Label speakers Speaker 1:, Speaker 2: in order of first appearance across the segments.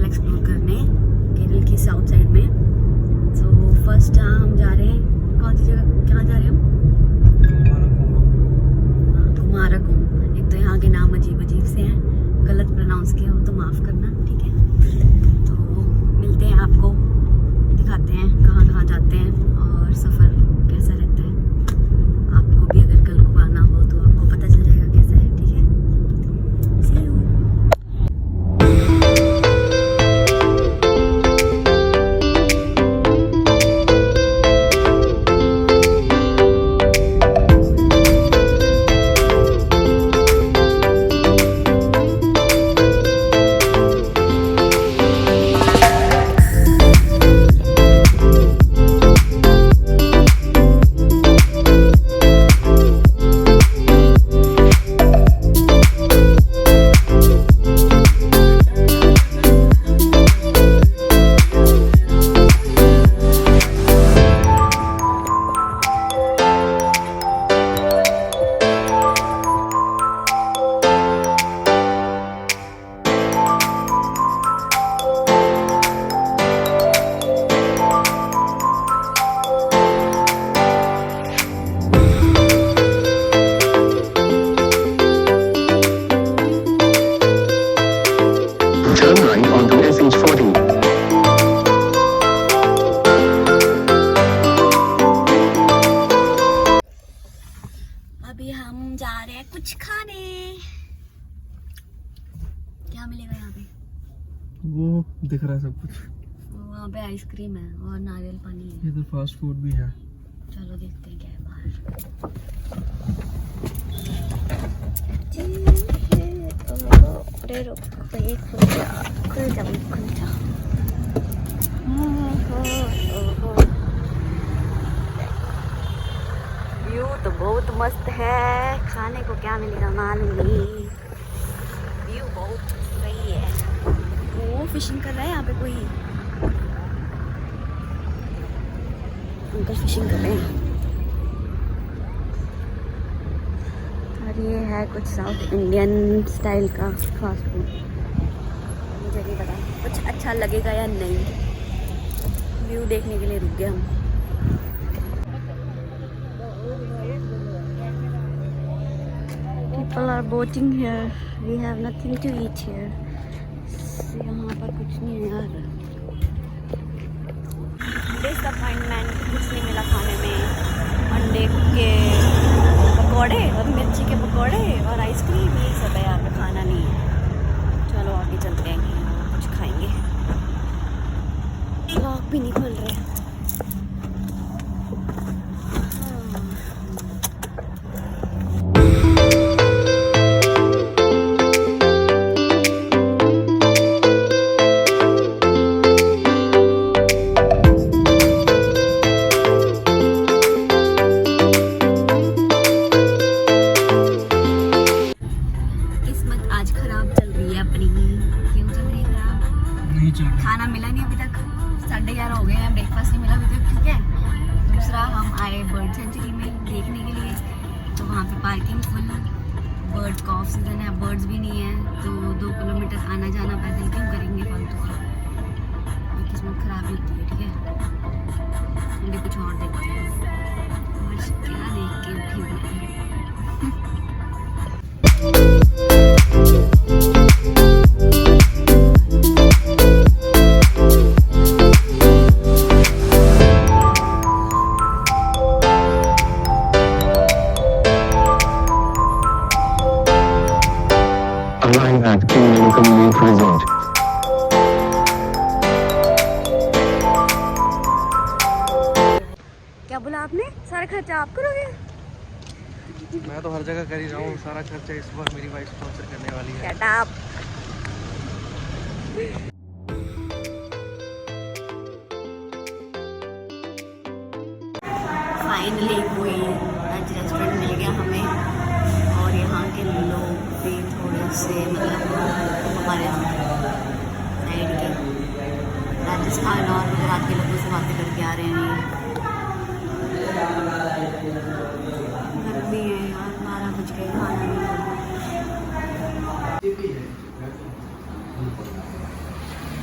Speaker 1: Explore करने केरल की south side में। तो फर्स्ट जहाँ हम जा रहे हैं, कौन सी जगह, कहाँ जा रहे हैं हम? कुमारकोम। एक तो यहाँ के नाम अजीब अजीब से हैं, गलत प्रोनाउंस किया हो तो माफ़ करना, ठीक है। तो मिलते हैं, आपको दिखाते हैं कहाँ कहाँ जाते हैं और सफ़र कैसा रहता है। आपको भी अगर कल को आना हो तो आपको पता चल जाएगा कैसा है, ठीक है। See you. अभी हम जा रहे हैं कुछ खाने। क्या मिलेगा यहाँ पे?
Speaker 2: वो दिख रहा है सब कुछ।
Speaker 1: वहाँ पे आइसक्रीम है और नारियल पानी है।
Speaker 2: इधर फास्ट फूड भी है।
Speaker 1: चलो देखते हैं क्या है बाहर। अरे रुको, ये खुल जा। व्यू तो बहुत मस्त है, खाने को क्या मिलेगा मालूम नहीं। व्यू बहुत सही है। वो फिशिंग कर रहा है यहाँ पे कोई अंकल, फिशिंग कर रहे हैं। और ये है कुछ साउथ इंडियन स्टाइल का फास्ट फूड। मुझे नहीं पता कुछ अच्छा लगेगा या नहीं। व्यू देखने के लिए रुक गए हम। People are boating here. We have nothing to eat here. यहाँ पर कुछ नहीं है यार। डिसअपॉइंटमेंट, कुछ नहीं मिला खाने में। अंडे के पकौड़े और मिर्ची के पकौड़े और आइसक्रीम, ये सब है यहाँ पे, खाना नहीं है। चलो आगे चलते हैं, कुछ खाएंगे। लॉक भी नहीं खुल रहे। खाना मिला नहीं अभी तक, 11:30 हो गए हैं, ब्रेकफास्ट नहीं मिला अभी तक, ठीक है। दूसरा, हम आए बर्ड सेंचुरी में देखने के लिए, तो वहाँ पे पार्किंग फुल, बर्ड्स का ऑफ सीजन है, बर्ड्स भी नहीं है, तो 2 किलोमीटर आना जाना पैदल क्यों करेंगे फालतू का। ये किस्मत खराब होती है, ठीक है। मुझे कुछ और देखते हैं, और क्या देख के उठी हुई है। क्या बोला आपने? सारा खर्चा आप करोगे?
Speaker 2: मैं तो हर जगह कर ही रहा हूँ सारा खर्चा, इस बार मेरी वाइफ स्पॉन्सर करने वाली है।
Speaker 1: Shut up. फाइनली कोई आज रेस्टोरेंट मिल गया हमें, और यहाँ के लोग भी थोड़े से मतलब हमारे साइड के राजस्थान और गुजरात के लोगों से बातें करके आ रहे हैं। गर्मी है यार, 12 बज गए, खाना नहीं।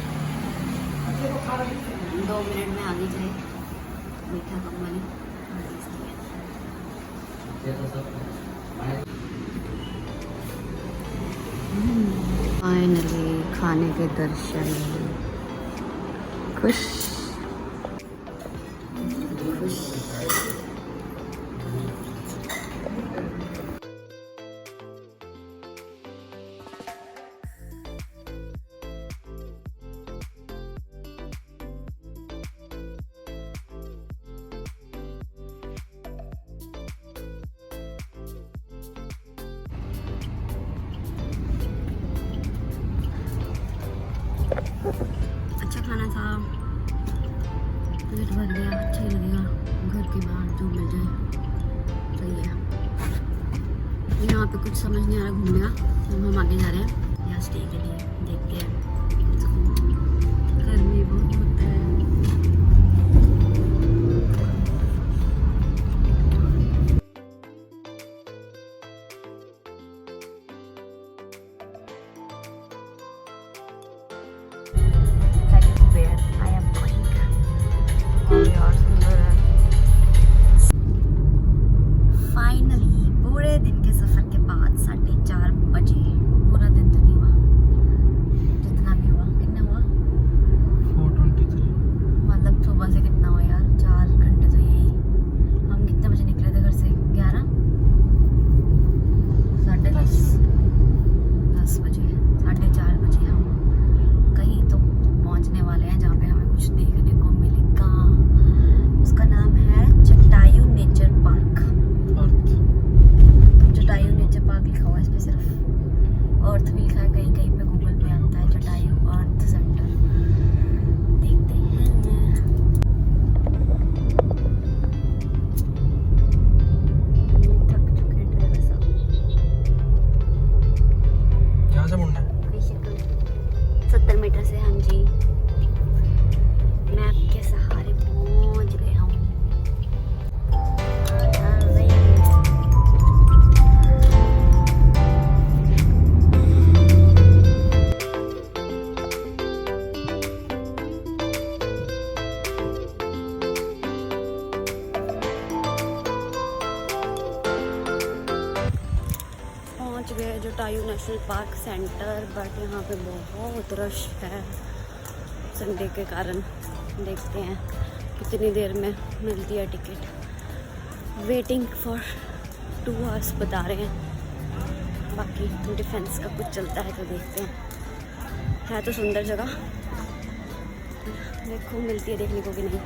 Speaker 2: 1
Speaker 1: 2 मिनट में आ गई चाय मीठा कम वाली। फाइनली खाने के दर्शन। खुश खुश। अच्छा खाना था, पेट भर गया, अच्छा ही लगेगा। घर के बाहर जो मिल जाए सही है। यहाँ पे कुछ समझ नहीं आ रहा घूमने का, तो हम आगे जा रहे हैं यहाँ स्टे के लिए। देखते हैं, गर्मी बहुत है। फाइनली पूरे दिन के सफर के बाद 4:30 बजे, पूरा दिन तो नहीं हुआ, जितना भी हुआ। कितना हुआ?
Speaker 2: 4:23।
Speaker 1: मतलब सुबह से कितना हुआ यार, 4 घंटे तो यही। हम कितने बजे निकले थे घर से? 11, 10:30, 10 बजे, 4:30 बजे हम कहीं तो पहुंचने वाले हैं जहाँ पे हमें कुछ देखने को मिलेगा। उसका नाम है Jatayu nature park. Jatayu nature park लिखा हुआ है इस पे, सिर्फ अर्थ भी लिखा है, कहीं कहीं पे गूगल पे आता है जटायू अर्थ सेंटर। देखते हैं। थक चुके हैं ड्राइवर साहब।
Speaker 2: यहाँ से मुड़ना है।
Speaker 1: 70 मीटर से, हाँ जी। मैप के सहारे पहुंच गए हम। 'पहुंच गए Jatayu national park centre, but यहाँ पे बहुत रश है संडे के कारण। देखते हैं कितनी देर में मिलती है टिकट। वेटिंग फॉर 2 आवर्स बता रहे हैं। बाकी डिफेंस का कुछ चलता है तो देखते हैं। है तो सुंदर जगह, देखो मिलती है देखने को कि नहीं।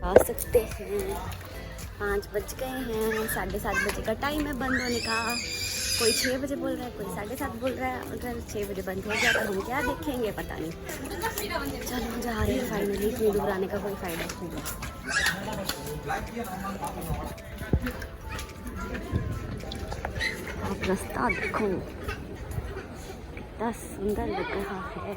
Speaker 1: आ सकते हैं। 5 बज गए हैं, 7:30 बजे का टाइम है बंद होने का। कोई 6 बजे बोल रहा है, कोई 7:30 बोल रहा है। अगर 6 बजे बंद हो गया तो हम क्या देखेंगे पता नहीं। चलो जा रहे हैं फाइनली। इतनी दूर आने का कोई फ़ायदा नहीं है। आप रास्ता देखो कितना सुंदर लग रहा है।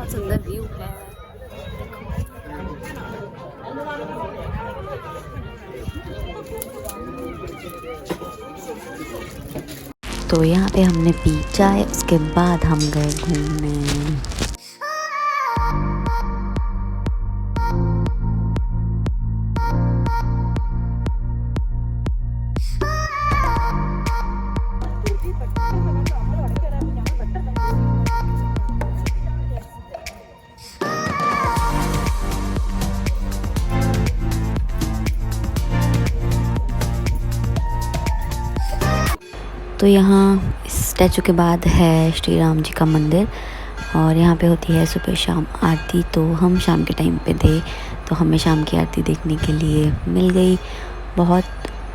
Speaker 1: बहुत सुंदर व्यू है। तो यहाँ पे हमने पी चाय, उसके बाद हम गए घूमने। तो यहाँ इस स्टैचू के बाद है श्री राम जी का मंदिर और यहाँ पे होती है सुबह शाम आरती। तो हम शाम के टाइम पे थे तो हमें शाम की आरती देखने के लिए मिल गई। बहुत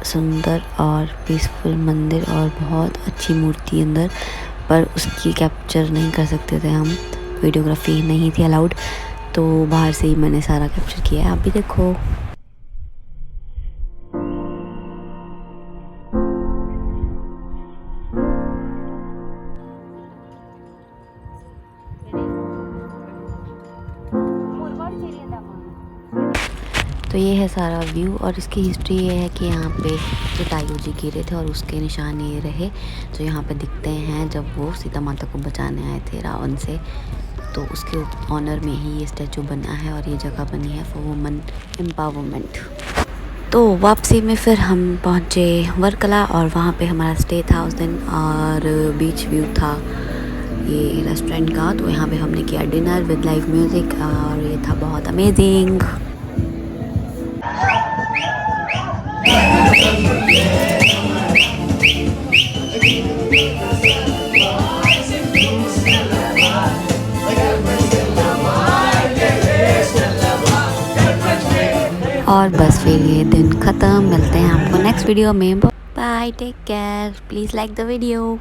Speaker 1: सुंदर और पीसफुल मंदिर और बहुत अच्छी मूर्ति अंदर, पर उसकी कैप्चर नहीं कर सकते थे हम, वीडियोग्राफी नहीं थी अलाउड, तो बाहर से ही मैंने सारा कैप्चर किया है। आप भी देखो। तो ये है सारा व्यू और इसकी हिस्ट्री ये है कि यहाँ पे जटायु जी गिरे थे और उसके निशान ये रहे जो यहाँ पे दिखते हैं जब वो सीता माता को बचाने आए थे रावण से। तो उसके ऑनर में ही ये स्टैचू बना है और ये जगह बनी है फॉर वुमेन एम्पावरमेंट। तो वापसी में फिर हम पहुँचे वर्कला और वहाँ पे हमारा स्टे था उस दिन और बीच व्यू था ये रेस्टोरेंट का। तो यहाँ पे हमने किया डिनर विद लाइव म्यूज़िक और ये था बहुत अमेजिंग। और बस फिर ये दिन ख़त्म। मिलते हैं आपको नेक्स्ट वीडियो में। Bye, take care, please like the video.